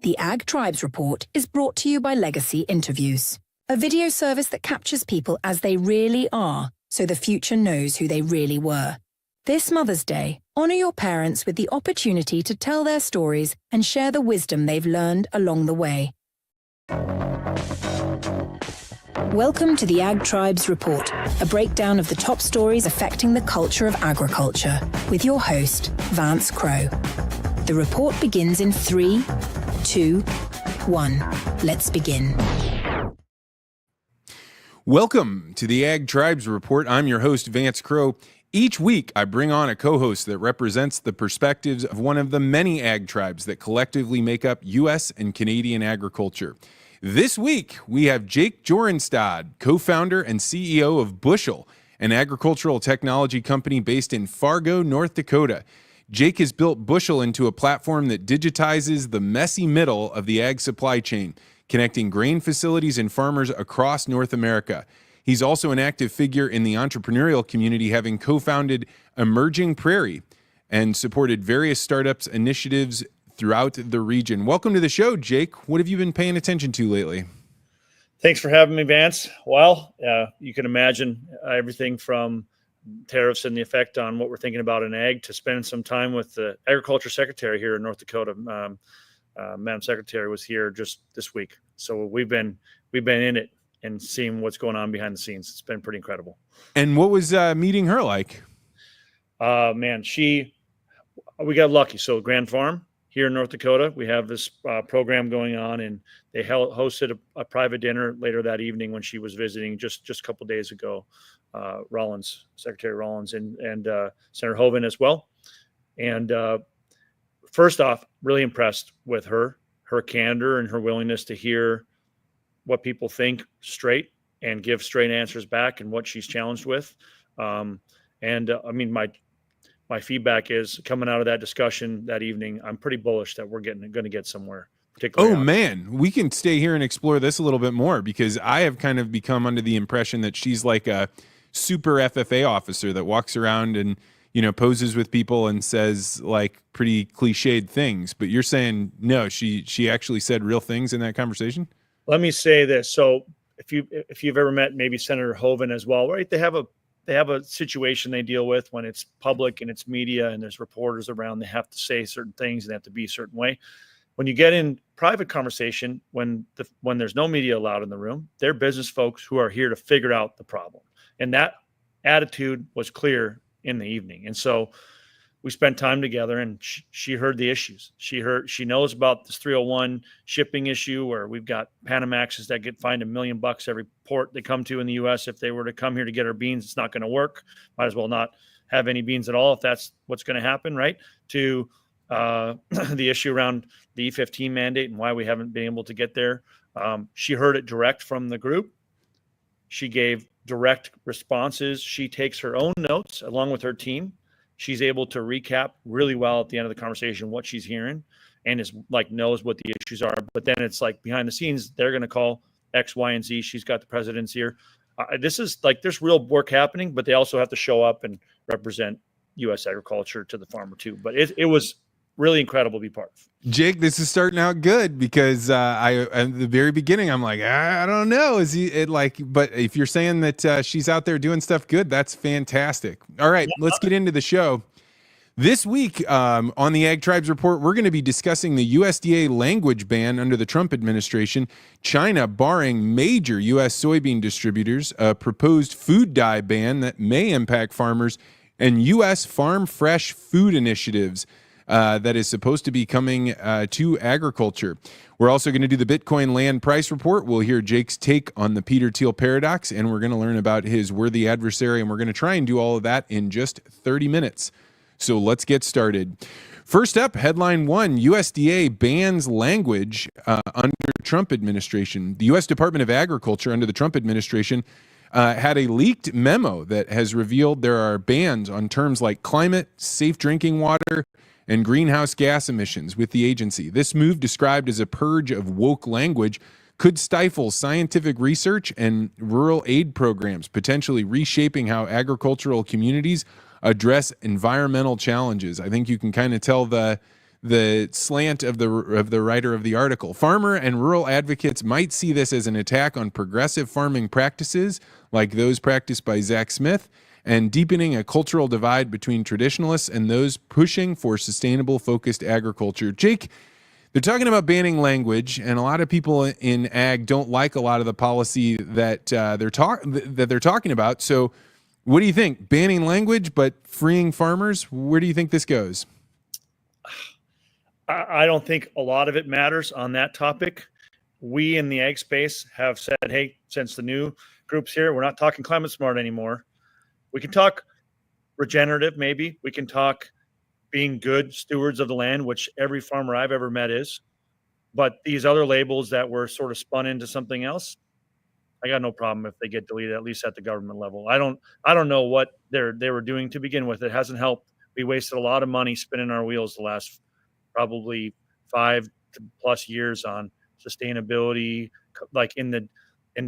The Ag Tribes Report is brought to you by Legacy Interviews, a video service that captures people as they really are, so the future knows who they really were. This Mother's Day, honor your parents with the opportunity to tell their stories and share the wisdom they've learned along the way. Welcome to the Ag Tribes Report, a breakdown of the top stories affecting the culture of agriculture, with your host, Vance Crowe. The report begins in 3, 2, 1. Let's begin. Welcome to the Ag Tribes Report. I'm your host, Vance Crowe. Each week, I bring on a co-host that represents the perspectives of one of the many ag tribes that collectively make up U.S. and Canadian agriculture. This week, we have Jake Jorenstad, co-founder and CEO of Bushel, an agricultural technology company based in Fargo, North Dakota. Jake has built Bushel into a platform that digitizes the messy middle of the ag supply chain, connecting grain facilities and farmers across North America. He's also an active figure in the entrepreneurial community, having co-founded Emerging Prairie and supported various startups initiatives throughout the region. Welcome to the show, Jake. What have you been paying attention to lately? Thanks for having me, Vance. Well, you can imagine everything from tariffs and the effect on what we're thinking about in ag to spending some time with the agriculture secretary here in North Dakota. Madam Secretary was here just this week. So we've been in it and seeing what's going on behind the scenes. It's been pretty incredible. And what was meeting her like? We got lucky. So Grand Farm here in North Dakota, we have this program going on, and they hosted a private dinner later that evening when she was visiting just a couple of days ago. Secretary Rollins and Senator Hoeven as well. And first off, really impressed with her candor and her willingness to hear what people think straight and give straight answers back and what she's challenged with. My feedback is coming out of that discussion that evening, I'm pretty bullish that we're going to get somewhere. Man, we can stay here and explore this a little bit more, because I have kind of become under the impression that she's like a super FFA officer that walks around and, poses with people and says like pretty cliched things. But you're saying, no, she actually said real things in that conversation? Let me say this. So if you've ever met maybe Senator Hoeven as well, right? They have a situation they deal with when it's public and it's media and there's reporters around. They have to say certain things and they have to be a certain way. When you get in private conversation, when there's no media allowed in the room, they're business folks who are here to figure out the problem. And that attitude was clear in the evening. And so we spent time together, and she heard the issues. She knows about this 301 shipping issue, where we've got Panamaxes that get fined $1 million every port they come to in the U.S. If they were to come here to get our beans, it's not going to work. Might as well not have any beans at all if that's what's going to happen, right? To the issue around the E15 mandate and why we haven't been able to get there. She heard it direct from the group. She gave direct responses. She takes her own notes along with her team. She's able to recap really well at the end of the conversation what she's hearing, and is like knows what the issues are. But then it's like behind the scenes, they're going to call X, Y, and Z. She's got the president's ear. This is like there's real work happening, but they also have to show up and represent U.S. agriculture to the farmer too. But it was really incredible to be part of. Jake, this is starting out good, because at the very beginning, I'm like, I don't know. But if you're saying that she's out there doing stuff good, that's fantastic. All right, let's get into the show. This week on the Ag Tribes Report, we're going to be discussing the USDA language ban under the Trump administration, China barring major U.S. soybean distributors, a proposed food dye ban that may impact farmers, and U.S. farm fresh food initiatives that is supposed to be coming to agriculture. We're also going to do the Bitcoin land price report. We'll hear Jake's take on the Peter Thiel Paradox, and we're going to learn about his worthy adversary, and we're going to try and do all of that in just 30 minutes. So let's get started. First up, headline 1, USDA bans language under Trump administration. The U.S. Department of Agriculture under the Trump administration had a leaked memo that has revealed there are bans on terms like climate, safe drinking water, and greenhouse gas emissions with the agency. This move, described as a purge of woke language, could stifle scientific research and rural aid programs, potentially reshaping how agricultural communities address environmental challenges. I think you can kind of tell the the slant of the writer of the article. Farmer and rural advocates might see this as an attack on progressive farming practices like those practiced by Zach Smith, and deepening a cultural divide between traditionalists and those pushing for sustainable, focused agriculture. Jake, they're talking about banning language, and a lot of people in ag don't like a lot of the policy that they're talking about. So what do you think? Banning language but freeing farmers? Where do you think this goes? I don't think a lot of it matters on that topic. We in the ag space have said, hey, since the new group's here, we're not talking climate smart anymore. We can talk regenerative, maybe. We can talk being good stewards of the land, which every farmer I've ever met is. But these other labels that were sort of spun into something else, I got no problem if they get deleted, at least at the government level. I don't know what they were doing to begin with. It hasn't helped. We wasted a lot of money spinning our wheels the last probably 5+ years on sustainability, like and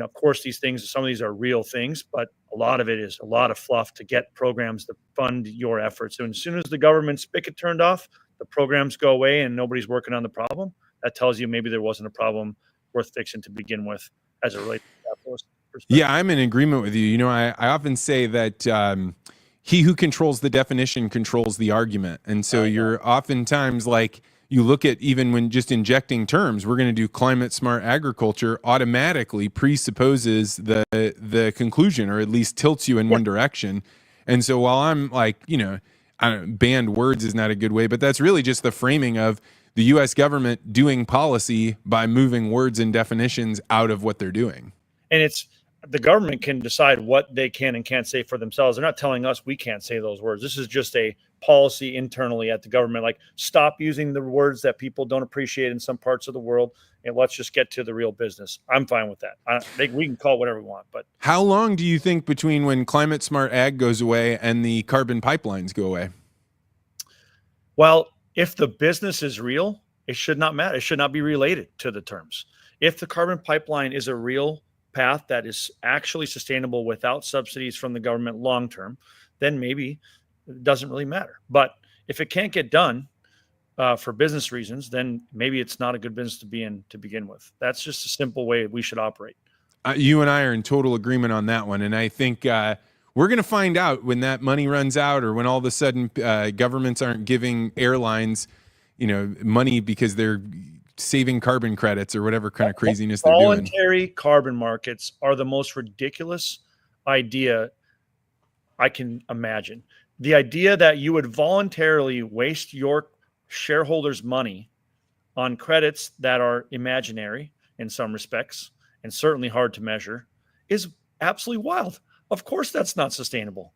of course these things, some of these are real things, but a lot of it is a lot of fluff to get programs to fund your efforts. So as soon as the government spigot turned off, the programs go away and nobody's working on the problem. That tells you maybe there wasn't a problem worth fixing to begin with as it relates to capitalist perspective. Yeah, I'm in agreement with you. You know, I often say that he who controls the definition controls the argument. And so you're oftentimes like, you look at even when just injecting terms, we're going to do climate smart agriculture, automatically presupposes the conclusion, or at least tilts you in one direction. And so while I'm like, you know, banned words is not a good way, but that's really just the framing of the U.S. government doing policy by moving words and definitions out of what they're doing. And it's the government can decide what they can and can't say for themselves. They're not telling us we can't say those words. This is just a policy internally at the government, like stop using the words that people don't appreciate in some parts of the world, and let's just get to the real business. I'm fine with that. We can call it whatever we want. But how long do you think between when climate smart ag goes away and the carbon pipelines go away? Well, if the business is real, it should not matter. It should not be related to the terms. If the carbon pipeline is a real path that is actually sustainable without subsidies from the government long term, then maybe it doesn't really matter. But if it can't get done for business reasons, then maybe it's not a good business to be in to begin with. That's just a simple way we should operate. You and I are in total agreement on that one. And I think we're going to find out when that money runs out, or when all of a sudden governments aren't giving airlines, you know, money because they're saving carbon credits or whatever kind of craziness they're doing. Voluntary carbon markets are the most ridiculous idea I can imagine. The idea that you would voluntarily waste your shareholders' money on credits that are imaginary in some respects and certainly hard to measure is absolutely wild. Of course, that's not sustainable.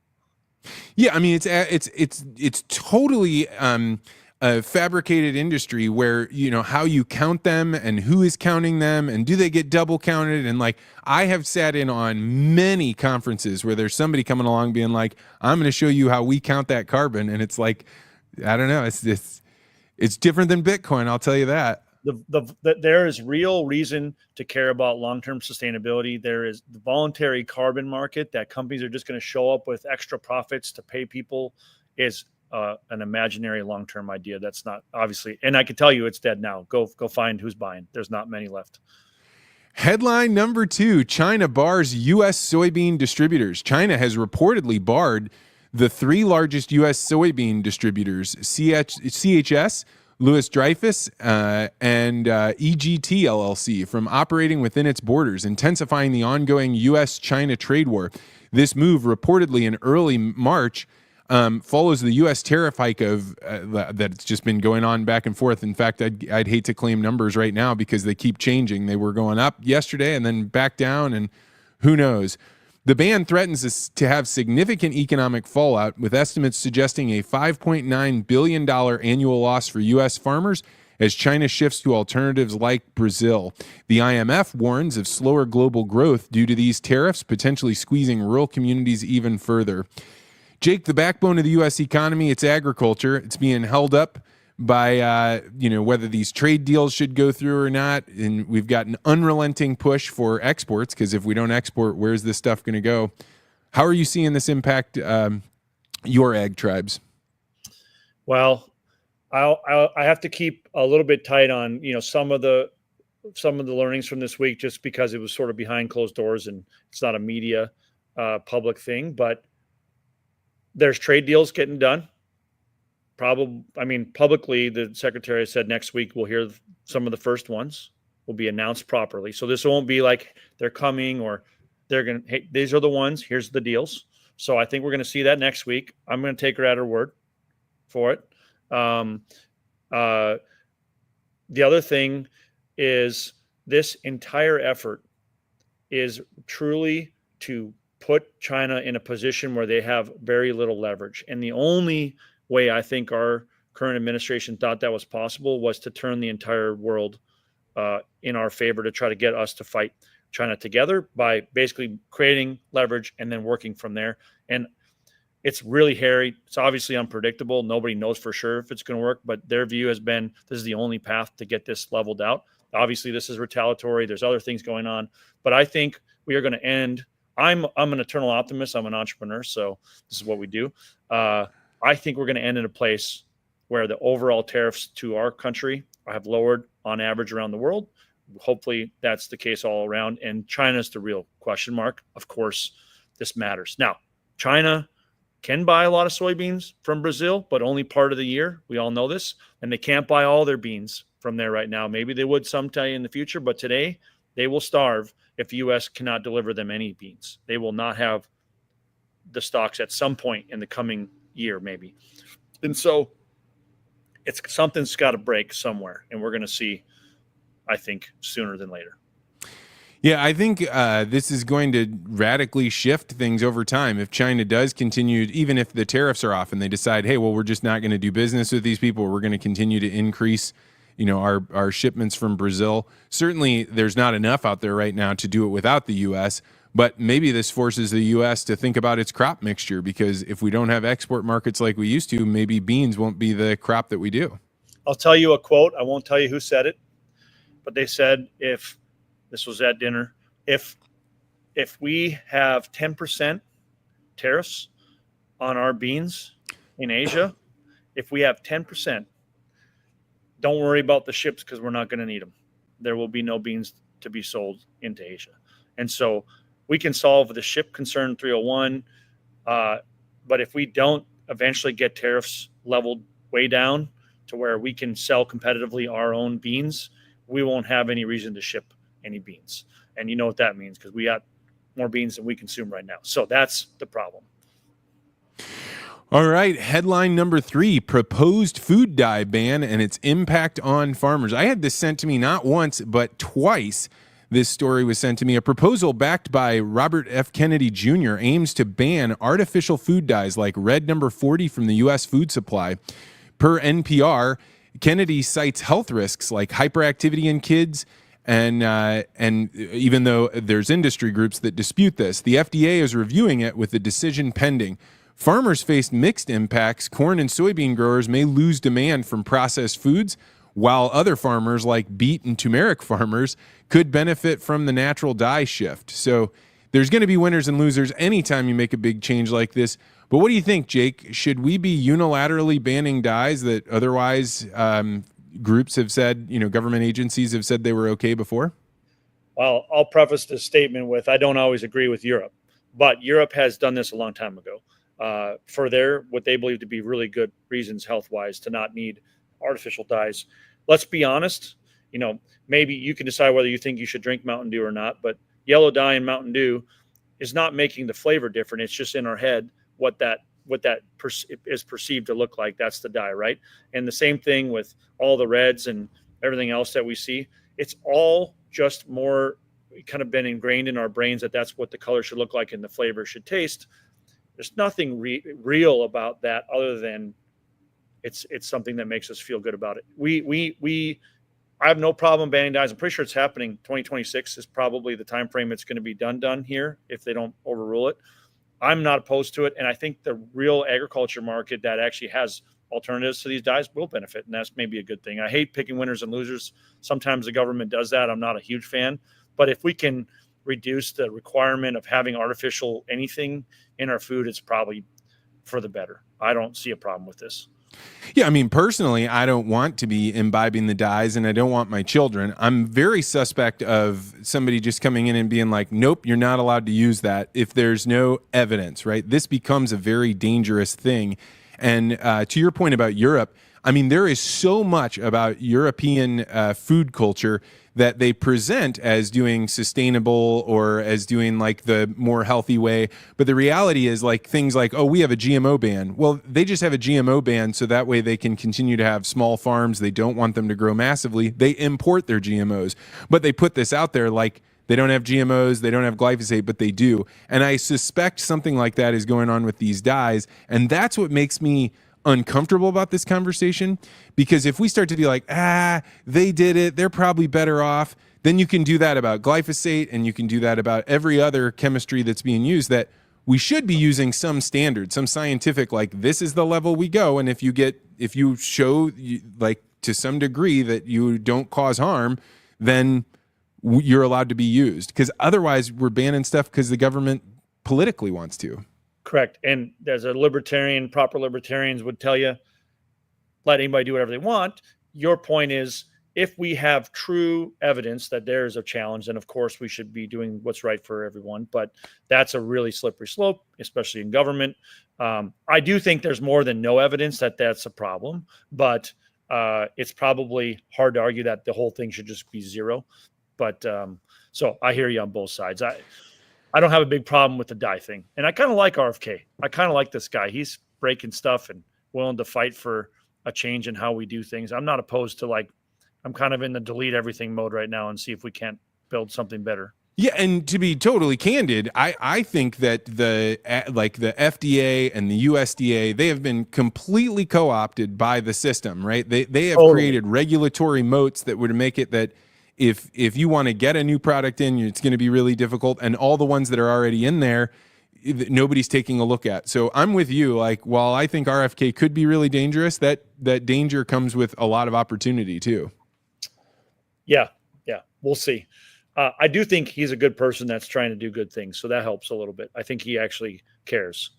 Yeah, I mean, it's totally a fabricated industry where, you know, how you count them and who is counting them and do they get double counted. And like, I have sat in on many conferences where there's somebody coming along being like, I'm going to show you how we count that carbon. And it's like, I don't know. It's different than Bitcoin. I'll tell you that. There is real reason to care about long-term sustainability. There is the voluntary carbon market that companies are just going to show up with extra profits to pay people is an imaginary long-term idea. That's not obviously, and I can tell you it's dead now. Go find who's buying. There's not many left. Headline number 2, China bars U.S. soybean distributors. China has reportedly barred the 3 largest U.S. soybean distributors, CHS, Louis Dreyfus, and EGT LLC, from operating within its borders, intensifying the ongoing U.S.-China trade war. This move, reportedly in early March, follows the U.S. tariff hike of that's just been going on back and forth. In fact, I'd hate to claim numbers right now because they keep changing. They were going up yesterday and then back down, and who knows. The ban threatens to have significant economic fallout, with estimates suggesting a $5.9 billion annual loss for U.S. farmers as China shifts to alternatives like Brazil. The IMF warns of slower global growth due to these tariffs, potentially squeezing rural communities even further. Jake, the backbone of the U.S. economy, it's agriculture. It's being held up by, whether these trade deals should go through or not. And we've got an unrelenting push for exports, because if we don't export, where's this stuff going to go? How are you seeing this impact your ag tribes? Well, I have to keep a little bit tight on, some of the learnings from this week, just because it was sort of behind closed doors and it's not a media public thing, but there's trade deals getting done. Publicly, the secretary said next week we'll hear some of the first ones will be announced properly. So this won't be like they're coming or they're going to, hey, these are the ones, here's the deals. So I think we're going to see that next week. I'm going to take her at her word for it. The other thing is this entire effort is truly to put China in a position where they have very little leverage. And the only way I think our current administration thought that was possible was to turn the entire world in our favor, to try to get us to fight China together by basically creating leverage and then working from there. And it's really hairy. It's obviously unpredictable. Nobody knows for sure if it's going to work, but their view has been this is the only path to get this leveled out. Obviously, this is retaliatory. There's other things going on, but I think we are going to end. I'm an eternal optimist. I'm an entrepreneur, so this is what we do. I think we're going to end in a place where the overall tariffs to our country have lowered on average around the world. Hopefully, that's the case all around. And China's the real question mark. Of course, this matters. Now, China can buy a lot of soybeans from Brazil, but only part of the year. We all know this. And they can't buy all their beans from there right now. Maybe they would sometime in the future, but today they will starve if the U.S. cannot deliver them any beans. They will not have the stocks at some point in the coming year, maybe. And so something's got to break somewhere, and we're going to see, I think, sooner than later. Yeah, I think this is going to radically shift things over time. If China does continue, even if the tariffs are off and they decide, hey, well, we're just not going to do business with these people, we're going to continue to increase, our shipments from Brazil. Certainly, there's not enough out there right now to do it without the U.S., but maybe this forces the U.S. to think about its crop mixture, because if we don't have export markets like we used to, maybe beans won't be the crop that we do. I'll tell you a quote. I won't tell you who said it, but they said, this was at dinner, if we have 10% tariffs on our beans in Asia, if we have 10%, don't worry about the ships because we're not going to need them. There will be no beans to be sold into Asia. And so we can solve the ship concern 301, but if we don't eventually get tariffs leveled way down to where we can sell competitively our own beans, we won't have any reason to ship any beans. And you know what that means, because we got more beans than we consume right now. So that's the problem. All right. Headline number 3, proposed food dye ban and its impact on farmers. I had this sent to me not once, but twice. This story was sent to me. A proposal backed by Robert F. Kennedy Jr. aims to ban artificial food dyes like red number 40 from the U.S. food supply. Per NPR, Kennedy cites health risks like hyperactivity in kids, and even though there's industry groups that dispute this, the FDA is reviewing it with the decision pending. Farmers face mixed impacts. Corn and soybean growers may lose demand from processed foods, while other farmers like beet and turmeric farmers could benefit from the natural dye shift. So there's going to be winners and losers anytime you make a big change like this. But what do you think, Jake? Should we be unilaterally banning dyes that otherwise groups have said, government agencies have said they were okay before? Well, I'll preface this statement with, I don't always agree with Europe, but Europe has done this a long time ago for what they believe to be really good reasons health-wise to not need artificial dyes. Let's be honest, maybe you can decide whether you think you should drink Mountain Dew or not, but yellow dye in Mountain Dew is not making the flavor different. It's just in our head what that is perceived to look like. That's the dye, right? And the same thing with all the reds and everything else that we see. It's all just more kind of been ingrained in our brains that that's what the color should look like and the flavor should taste. There's nothing real about that other than it's something that makes us feel good about it. I have no problem banning dyes. I'm pretty sure it's happening. 2026 is probably the time frame it's going to be done here if they don't overrule it. I'm not opposed to it, and I think the real agriculture market that actually has alternatives to these dyes will benefit, and that's maybe a good thing. I hate picking winners and losers. Sometimes the government does that. I'm not a huge fan, but if we can reduce the requirement of having artificial anything in our food, it's probably for the better. I don't see a problem with this. Yeah, I mean, personally, I don't want to be imbibing the dyes, and I don't want my children. I'm very suspect of somebody just coming in and being like, nope, you're not allowed to use that if there's no evidence, right? This becomes a very dangerous thing. And to your point about Europe, I mean, there is so much about European food culture that they present as doing sustainable or as doing like the more healthy way. But the reality is like things like, oh, we have a GMO ban. Well, they just have a GMO ban so that way they can continue to have small farms. They don't want them to grow massively. They import their GMOs, but they put this out there like they don't have GMOs, they don't have glyphosate, but they do. And I suspect something like that is going on with these dyes. And that's what makes me uncomfortable about this conversation, because if we start to be like, they did it, they're probably better off, then you can do that about glyphosate and you can do that about every other chemistry that's being used, that we should be using some standard, some scientific, like this is the level we go. And if you show like to some degree that you don't cause harm, then you're allowed to be used, because otherwise we're banning stuff because the government politically wants to. Correct. And as a libertarian, proper libertarians would tell you, let anybody do whatever they want. Your point is, if we have true evidence that there is a challenge, then of course we should be doing what's right for everyone. But that's a really slippery slope, especially in government. I do think there's more than no evidence that that's a problem, but it's probably hard to argue that the whole thing should just be zero. But so I hear you on both sides. I don't have a big problem with the dye thing. And I kind of like RFK. I kind of like this guy. He's breaking stuff and willing to fight for a change in how we do things. I'm not opposed to, like, I'm kind of in the delete everything mode right now and see if we can't build something better. Yeah, and to be totally candid, I think that the FDA and the USDA, they have been completely co-opted by the system, right? They have created regulatory moats that would make it that if you want to get a new product in, it's going to be really difficult. And all the ones that are already in there, nobody's taking a look at. So I'm with you. Like, while I think RFK could be really dangerous, that danger comes with a lot of opportunity too. Yeah. We'll see. I do think he's a good person that's trying to do good things. So that helps a little bit. I think he actually cares.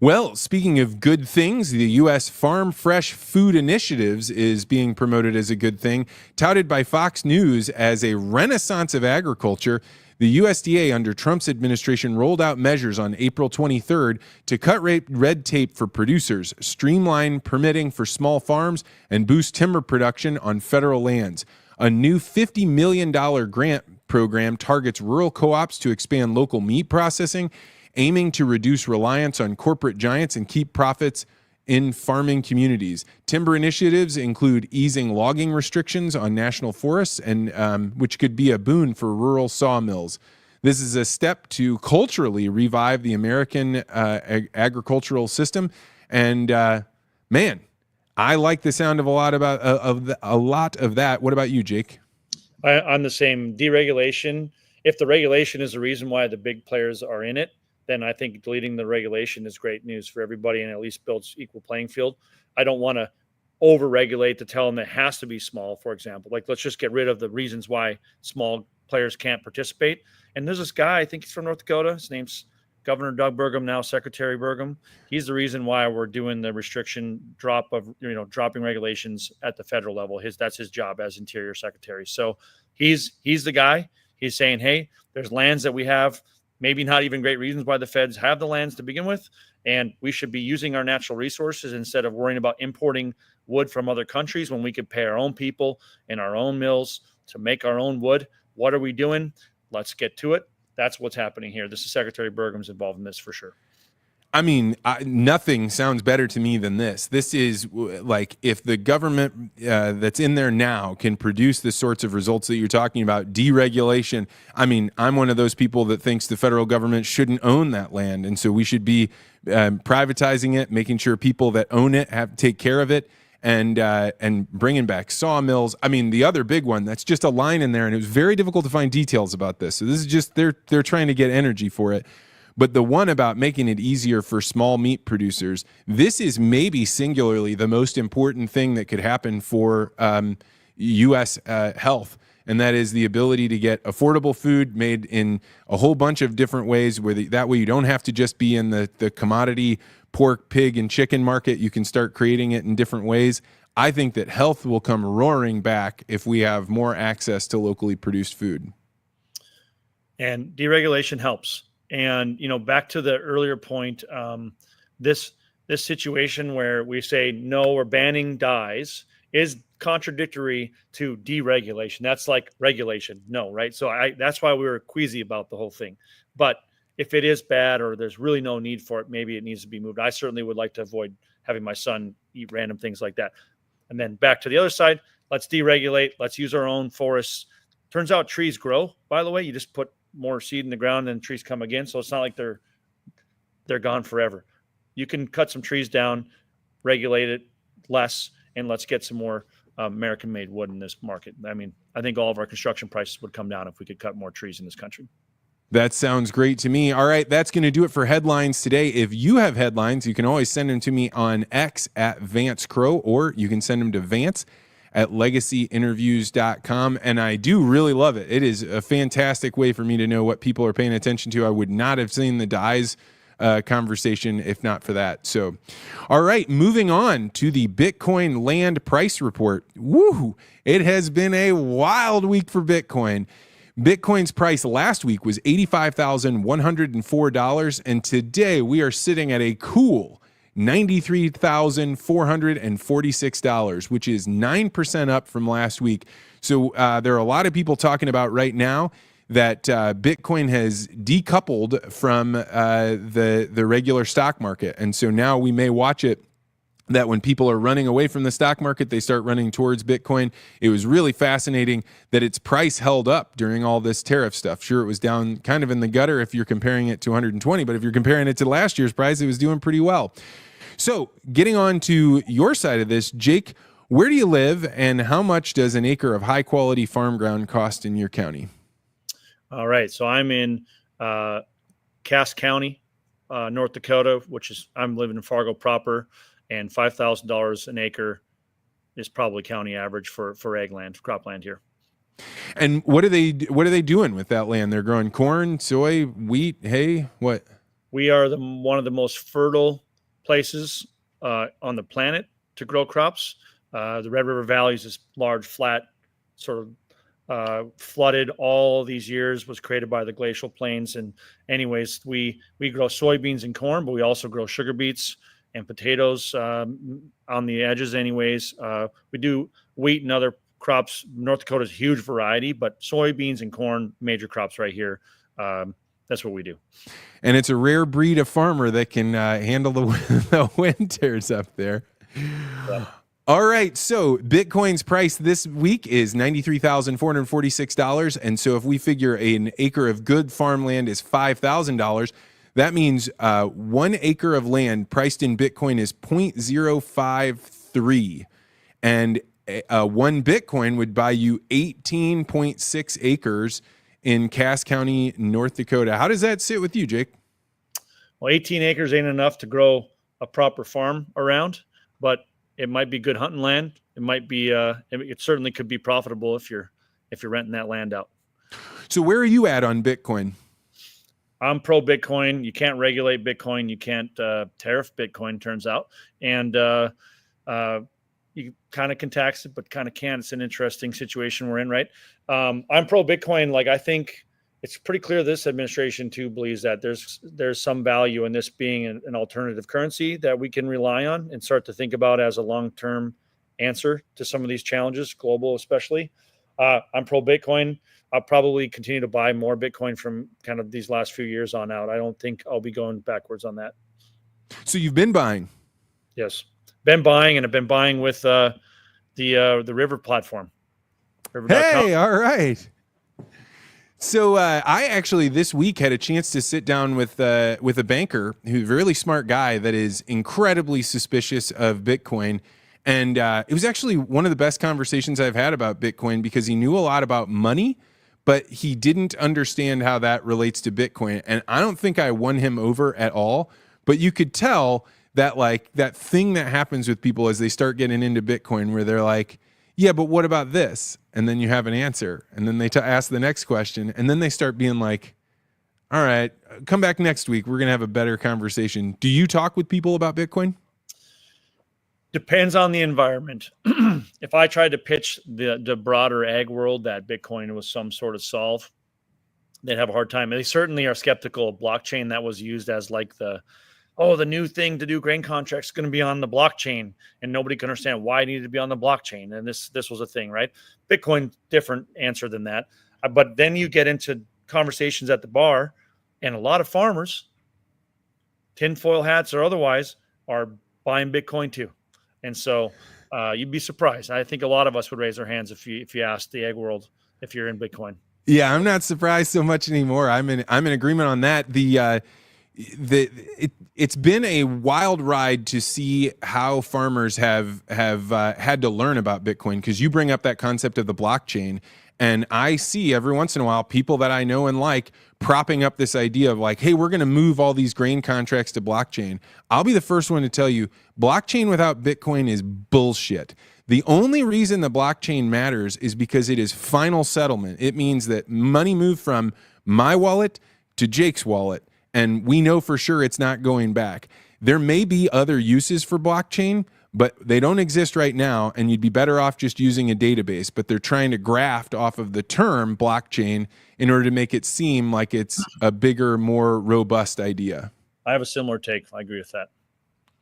Well, speaking of good things, the U.S. Farm Fresh Food Initiatives is being promoted as a good thing. Touted by Fox News as a renaissance of agriculture, the USDA under Trump's administration rolled out measures on April 23rd to cut red tape for producers, streamline permitting for small farms, and boost timber production on federal lands. A new $50 million grant program targets rural co-ops to expand local meat processing, aiming to reduce reliance on corporate giants and keep profits in farming communities. Timber initiatives include easing logging restrictions on national forests, and which could be a boon for rural sawmills. This is a step to culturally revive the American agricultural system. And man, I like the sound of a lot of that. What about you, Jake? I'm the same. Deregulation. If the regulation is the reason why the big players are in it, then I think deleting the regulation is great news for everybody and at least builds equal playing field. I don't want to over-regulate to tell them it has to be small, for example. Like, let's just get rid of the reasons why small players can't participate. And there's this guy, I think he's from North Dakota. His name's Governor Doug Burgum, now Secretary Burgum. He's the reason why we're doing the restriction dropping regulations at the federal level. That's his job as Interior Secretary. So he's the guy. He's saying, hey, there's lands that we have, maybe not even great reasons why the feds have the lands to begin with, and we should be using our natural resources instead of worrying about importing wood from other countries when we could pay our own people in our own mills to make our own wood. What are we doing? Let's get to it. That's what's happening here. This is Secretary Burgum's involved in this for sure. I mean, nothing sounds better to me than this. This is like, if the government that's in there now can produce the sorts of results that you're talking about, deregulation. I mean, I'm one of those people that thinks the federal government shouldn't own that land. And so we should be privatizing it, making sure people that own it have to take care of it, and bringing back sawmills. I mean, the other big one, that's just a line in there, and it was very difficult to find details about this. So this is just, they're trying to get energy for it. But the one about making it easier for small meat producers, this is maybe singularly the most important thing that could happen for U.S. health. and that is the ability to get affordable food made in a whole bunch of different ways, where that way you don't have to just be in the commodity pork, pig, and chicken market. You can start creating it in different ways. I think that health will come roaring back if we have more access to locally produced food. And deregulation helps. And, back to the earlier point, this situation where we say, no, we're banning dyes is contradictory to deregulation. That's like regulation. No, right? So that's why we were queasy about the whole thing. But if it is bad or there's really no need for it, maybe it needs to be moved. I certainly would like to avoid having my son eat random things like that. And then back to the other side, let's deregulate. Let's use our own forests. Turns out trees grow, by the way. You just put more seed in the ground and trees come again. So it's not like they're gone forever. You can cut some trees down, regulate it less, and let's get some more American-made wood in this market. I mean, I think all of our construction prices would come down if we could cut more trees in this country. That sounds great to me. All right, that's going to do it for headlines today. If you have headlines, you can always send them to me on X at Vance Crow, or you can send them to Vance at legacyinterviews.com. And I do really love it. It is a fantastic way for me to know what people are paying attention to. I would not have seen the dyes conversation if not for that. So, all right, moving on to the Bitcoin land price report. Woo! It has been a wild week for Bitcoin. Bitcoin's price last week was $85,104, and today we are sitting at a cool $93,446, which is 9% up from last week. So there are a lot of people talking about right now that Bitcoin has decoupled from the regular stock market, and so now we may watch it that when people are running away from the stock market, they start running towards Bitcoin. It was really fascinating that its price held up during all this tariff stuff. Sure, it was down kind of in the gutter if you're comparing it to 120, but if you're comparing it to last year's price, it was doing pretty well. So getting on to your side of this, Jake, where do you live and how much does an acre of high quality farm ground cost in your county? All right. So I'm in Cass County, North Dakota, I'm living in Fargo proper. And $5,000 an acre is probably county average for ag land, cropland here. And what are they doing with that land? They're growing corn, soy, wheat, hay, what? We are one of the most fertile places on the planet to grow crops. The Red River Valley is this large, flat, sort of flooded all these years, was created by the glacial plains. And anyways, we grow soybeans and corn, but we also grow sugar beets and potatoes on the edges anyways. We do wheat and other crops. North Dakota's a huge variety, but soybeans and corn, major crops right here. That's what we do. And it's a rare breed of farmer that can handle the winters up there. Yeah. All right, so Bitcoin's price this week is $93,446. And so if we figure an acre of good farmland is $5,000, that means 1 acre of land priced in Bitcoin is 0.053. And 1 Bitcoin would buy you 18.6 acres in Cass County, North Dakota. How does that sit with you, Jake? Well, 18 acres ain't enough to grow a proper farm around, but it might be good hunting land. It might be, it certainly could be profitable if you're renting that land out. So where are you at on Bitcoin? I'm pro Bitcoin. You can't regulate Bitcoin. You can't tariff Bitcoin, turns out. And you kind of can tax it, but kind of can't. It's an interesting situation we're in, right? I'm pro Bitcoin. Like, I think it's pretty clear this administration too believes that there's some value in this being an alternative currency that we can rely on and start to think about as a long-term answer to some of these challenges, global especially. I'm pro Bitcoin. I'll probably continue to buy more Bitcoin from kind of these last few years on out. I don't think I'll be going backwards on that. So you've been buying? Yes, been buying, and I've been buying with the River platform. River.com. Hey, all right. So I actually this week had a chance to sit down with a banker who's a really smart guy that is incredibly suspicious of Bitcoin. And it was actually one of the best conversations I've had about Bitcoin because he knew a lot about money, but he didn't understand how that relates to Bitcoin. And I don't think I won him over at all, but you could tell that like that thing that happens with people as they start getting into Bitcoin where they're like, yeah, but what about this? And then you have an answer. And then they ask the next question. And then they start being like, all right, come back next week. We're going to have a better conversation. Do you talk with people about Bitcoin? Depends on the environment. If I tried to pitch the broader ag world that Bitcoin was some sort of solve, they'd have a hard time. They certainly are skeptical of blockchain. That was used as like the new thing to do grain contracts is going to be on the blockchain, and nobody can understand why it needed to be on the blockchain. And this was a thing, right? Bitcoin, different answer than that. But then you get into conversations at the bar, and a lot of farmers, tinfoil hats or otherwise, are buying Bitcoin too. And so you'd be surprised. I think a lot of us would raise our hands if you asked the ag world if you're in Bitcoin. Yeah, I'm not surprised so much anymore. I'm in agreement on that. It's been a wild ride to see how farmers have had to learn about Bitcoin, because you bring up that concept of the blockchain, and I see every once in a while people that I know and like propping up this idea of like, hey, we're going to move all these grain contracts to blockchain. I'll be the first one to tell you, blockchain without Bitcoin is bullshit. The only reason the blockchain matters is because it is final settlement. It means that money moved from my wallet to Jake's wallet, and we know for sure it's not going back. There may be other uses for blockchain, but they don't exist right now, and you'd be better off just using a database. But they're trying to graft off of the term blockchain in order to make it seem like it's a bigger, more robust idea. I have a similar take. I agree with that.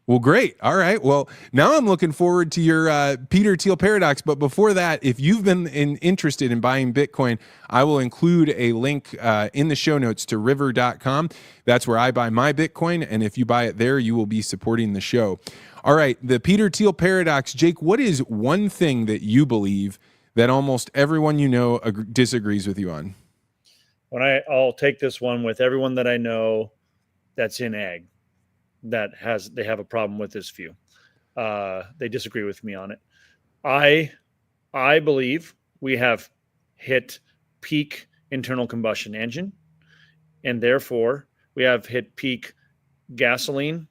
Well, great. All right. Well, now I'm looking forward to your Peter Thiel Paradox. But before that, if you've been interested in buying Bitcoin, I will include a link in the show notes to river.com. That's where I buy my Bitcoin. And if you buy it there, you will be supporting the show. All right. The Peter Thiel Paradox. Jake, what is one thing that you believe that almost everyone you know disagrees with you on? I'll take this one with everyone that I know that's in ag. They have a problem with this view. They disagree with me on it. I believe we have hit peak internal combustion engine, and therefore we have hit peak gasoline,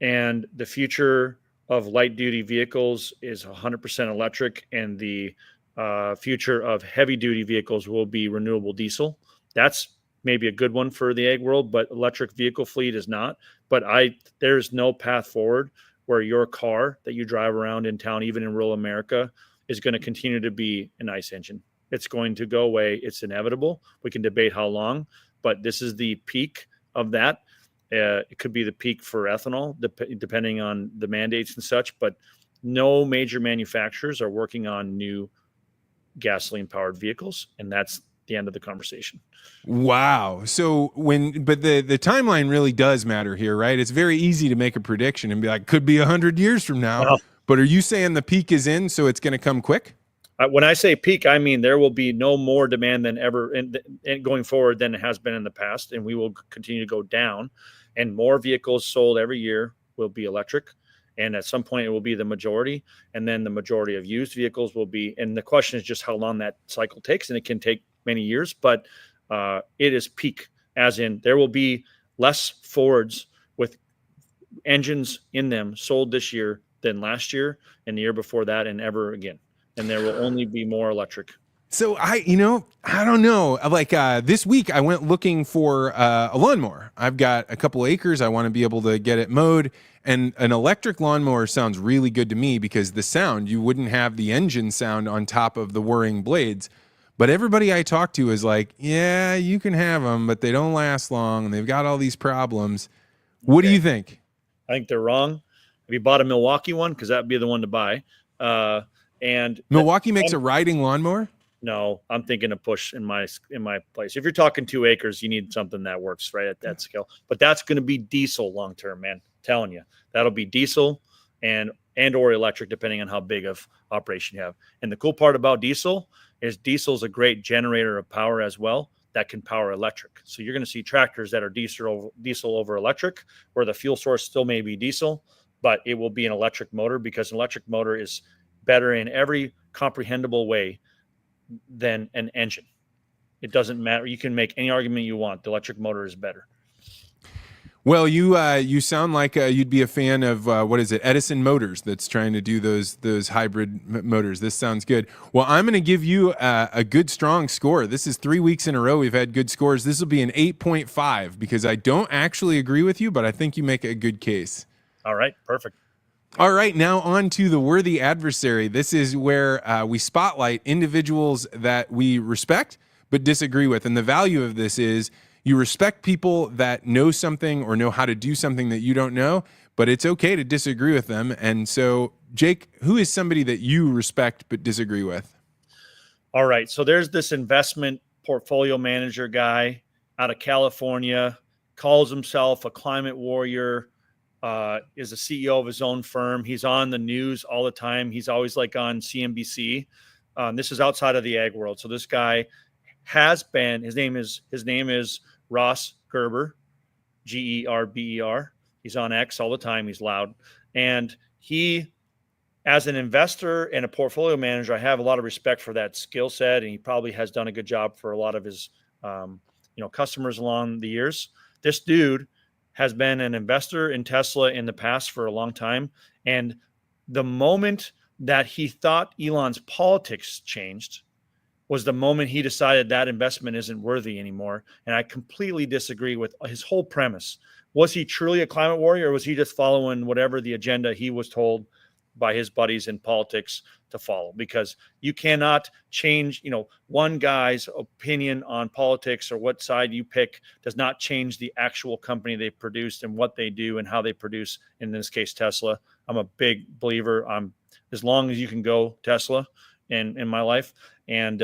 and the future of light duty vehicles is 100% electric, and the future of heavy duty vehicles will be renewable diesel. That's maybe a good one for the ag world, but electric vehicle fleet is not. But there's no path forward where your car that you drive around in town, even in rural America, is going to continue to be an ICE engine. It's going to go away. It's inevitable. We can debate how long, but this is the peak of that. It could be the peak for ethanol, depending on the mandates and such, but no major manufacturers are working on new gasoline-powered vehicles, and that's the end of the conversation. Wow. So but the timeline really does matter here, right? It's very easy to make a prediction and be like, could be 100 years from now. Well, but are you saying the peak is in, so it's going to come quick? When I say peak, I mean there will be no more demand than ever and going forward than it has been in the past, and we will continue to go down, and more vehicles sold every year will be electric. And at some point it will be the majority, and then the majority of used vehicles will be, and the question is just how long that cycle takes, and it can take many years, but it is peak, as in there will be less Fords with engines in them sold this year than last year and the year before that and ever again. And there will only be more electric. So I don't know. Like this week I went looking for a lawnmower. I've got a couple acres. I want to be able to get it mowed. And an electric lawnmower sounds really good to me because the sound, you wouldn't have the engine sound on top of the whirring blades. But everybody I talk to is like, yeah, you can have them, but they don't last long, and they've got all these problems. What do you think? I think they're wrong. Have you bought a Milwaukee one? Because that would be the one to buy. And Milwaukee makes a riding lawnmower? No, I'm thinking a push in my place. If you're talking 2 acres, you need something that works right at that scale. But that's going to be diesel long term, man. I'm telling you, that'll be diesel and or electric, depending on how big of operation you have. And the cool part about diesel is a great generator of power as well that can power electric. So you're going to see tractors that are diesel over electric, where the fuel source still may be diesel, but it will be an electric motor, because an electric motor is better in every comprehensible way than an engine. It doesn't matter. You can make any argument you want. The electric motor is better. Well, you sound like you'd be a fan of what is it, Edison Motors, that's trying to do those hybrid motors. This sounds good. Well, I'm going to give you a good strong score. This is 3 weeks in a row we've had good scores. This will be an 8.5 because I don't actually agree with you, but I think you make a good case. All right, perfect. All right, now on to the worthy adversary. This is where we spotlight individuals that we respect but disagree with, and the value of this is you respect people that know something or know how to do something that you don't know, but it's okay to disagree with them. And so, Jake, who is somebody that you respect but disagree with? All right. So there's this investment portfolio manager guy out of California, calls himself a climate warrior, is a CEO of his own firm. He's on the news all the time. He's always like on CNBC. This is outside of the ag world. So this guy has been, his name is Ross Gerber, Gerber. He's on X all the time. He's loud. And he, as an investor and a portfolio manager, I have a lot of respect for that skill set. And he probably has done a good job for a lot of his, customers along the years. This dude has been an investor in Tesla in the past for a long time. And the moment that he thought Elon's politics changed was the moment he decided that investment isn't worthy anymore. And I completely disagree with his whole premise. Was he truly a climate warrior, or was he just following whatever the agenda he was told by his buddies in politics to follow? Because you cannot change, one guy's opinion on politics or what side you pick does not change the actual company they produced and what they do and how they produce, in this case, Tesla. I'm a big believer. As long as you can go Tesla in my life. And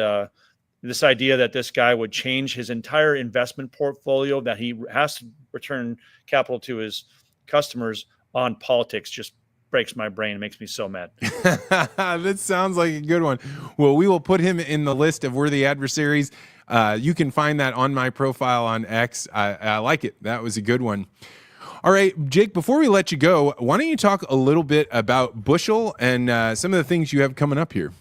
this idea that this guy would change his entire investment portfolio, that he has to return capital to his customers on politics, just breaks my brain. It makes me so mad. That sounds like a good one. Well, we will put him in the list of worthy adversaries. You can find that on my profile on X. I like it. That was a good one. All right, Jake, before we let you go, why don't you talk a little bit about Bushel and some of the things you have coming up here?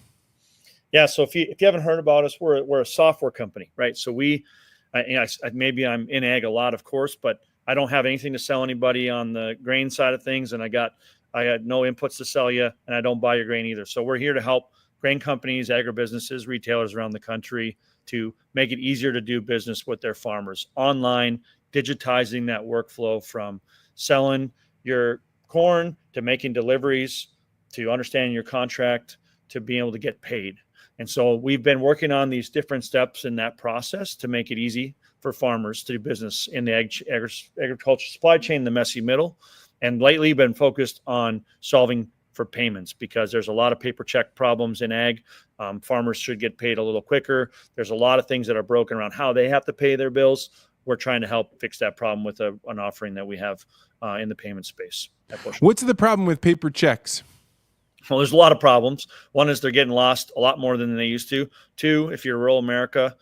Yeah, so if you haven't heard about us, we're a software company, right? So maybe I'm in ag a lot, of course, but I don't have anything to sell anybody on the grain side of things, and I had no inputs to sell you, and I don't buy your grain either. So we're here to help grain companies, agribusinesses, retailers around the country to make it easier to do business with their farmers online, digitizing that workflow from selling your corn to making deliveries to understanding your contract to being able to get paid. And so we've been working on these different steps in that process to make it easy for farmers to do business in the agriculture supply chain, the messy middle, and lately been focused on solving for payments because there's a lot of paper check problems in ag. Farmers should get paid a little quicker. There's a lot of things that are broken around how they have to pay their bills. We're trying to help fix that problem with an offering that we have in the payment space. What's the problem with paper checks? Well, there's a lot of problems. One is they're getting lost a lot more than they used to. Two, if you're rural America,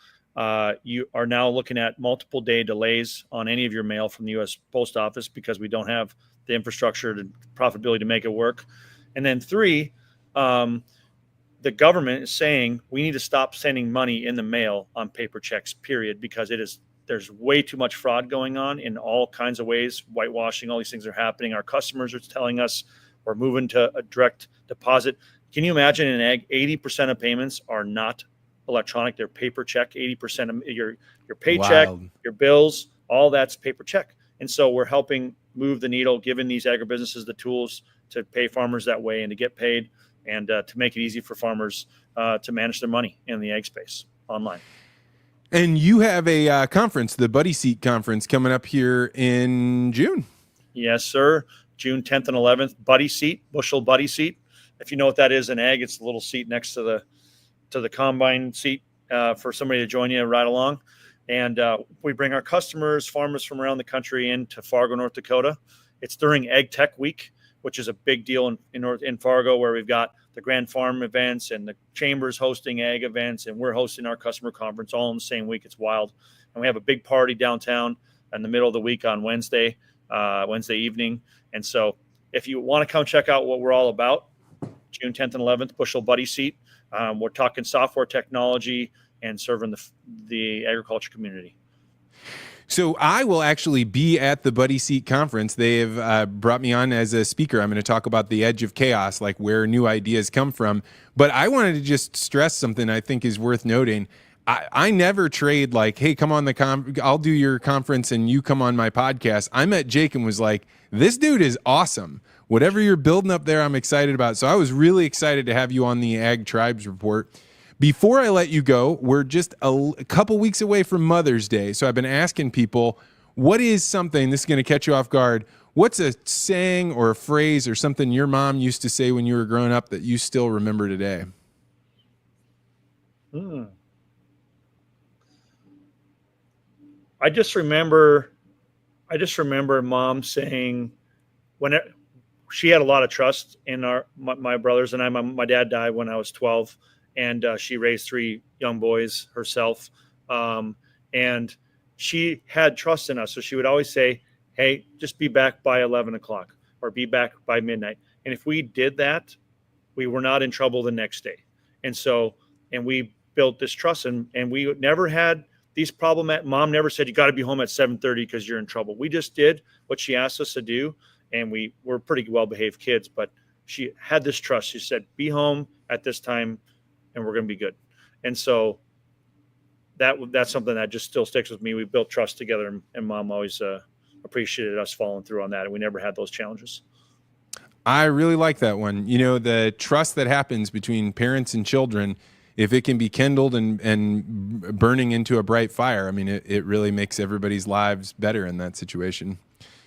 you are now looking at multiple day delays on any of your mail from the U.S. Post Office because we don't have the infrastructure to profitability to make it work. And then three, the government is saying we need to stop sending money in the mail on paper checks, period, because there's way too much fraud going on in all kinds of ways. Whitewashing, all these things are happening. Our customers are telling us we're moving to a direct deposit. Can you imagine in ag, 80% of payments are not electronic. They're paper check. 80% of your paycheck, your bills, all that's paper check. And so we're helping move the needle, giving these agribusinesses the tools to pay farmers that way and to get paid and to make it easy for farmers to manage their money in the ag space online. And you have a conference, the Buddy Seat Conference, coming up here in June. Yes, sir. June 10th and 11th, Buddy Seat, Bushel Buddy Seat. If you know what that is in ag, it's the little seat next to the combine seat for somebody to join you and ride along. And we bring our customers, farmers from around the country into Fargo, North Dakota. It's during Ag Tech Week, which is a big deal in Fargo, where we've got the Grand Farm events and the Chambers hosting ag events, and we're hosting our customer conference all in the same week. It's wild. And we have a big party downtown in the middle of the week on Wednesday evening. And so if you want to come check out what we're all about, June 10th and 11th, Bushel Buddy Seat. We're talking software technology and serving the agriculture community. So I will actually be at the Buddy Seat Conference. They have brought me on as a speaker. I'm going to talk about the edge of chaos, like where new ideas come from. But I wanted to just stress something I think is worth noting. I never trade like, hey, come on I'll do your conference and you come on my podcast. I met Jake and was like, this dude is awesome. Whatever you're building up there, I'm excited about. So I was really excited to have you on the Ag Tribes Report. Before I let you go, we're just a couple weeks away from Mother's Day. So I've been asking people, what is something, this is going to catch you off guard, what's a saying or a phrase or something your mom used to say when you were growing up that you still remember today? I just remember mom saying, when she had a lot of trust in my brothers and I. My dad died when I was 12. And she raised 3 young boys herself. And she had trust in us. So she would always say, hey, just be back by 11 o'clock or be back by midnight. And if we did that, we were not in trouble the next day. And we built this trust and we never had these mom never said, you got to be home at 7:30 because you're in trouble. We just did what she asked us to do. And we were pretty well-behaved kids, but she had this trust. She said, be home at this time and we're going to be good. And so that's something that just still sticks with me. We built trust together and mom always appreciated us following through on that. And we never had those challenges. I really like that one. You know, the trust that happens between parents and children, if it can be kindled and burning into a bright fire, I mean, it really makes everybody's lives better in that situation.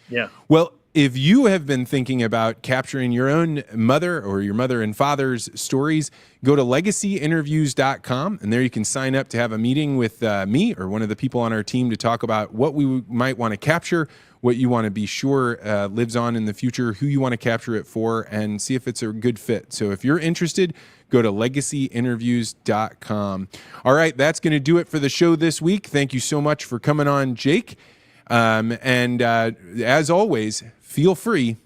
Yeah. Well, if you have been thinking about capturing your own mother or your mother and father's stories, go to legacyinterviews.com, and there you can sign up to have a meeting with me or one of the people on our team to talk about what we might want to capture, what you want to be sure lives on in the future, who you want to capture it for, and see if it's a good fit. So if you're interested, go to legacyinterviews.com. All right, that's going to do it for the show this week. Thank you so much for coming on, Jake. And as always, feel free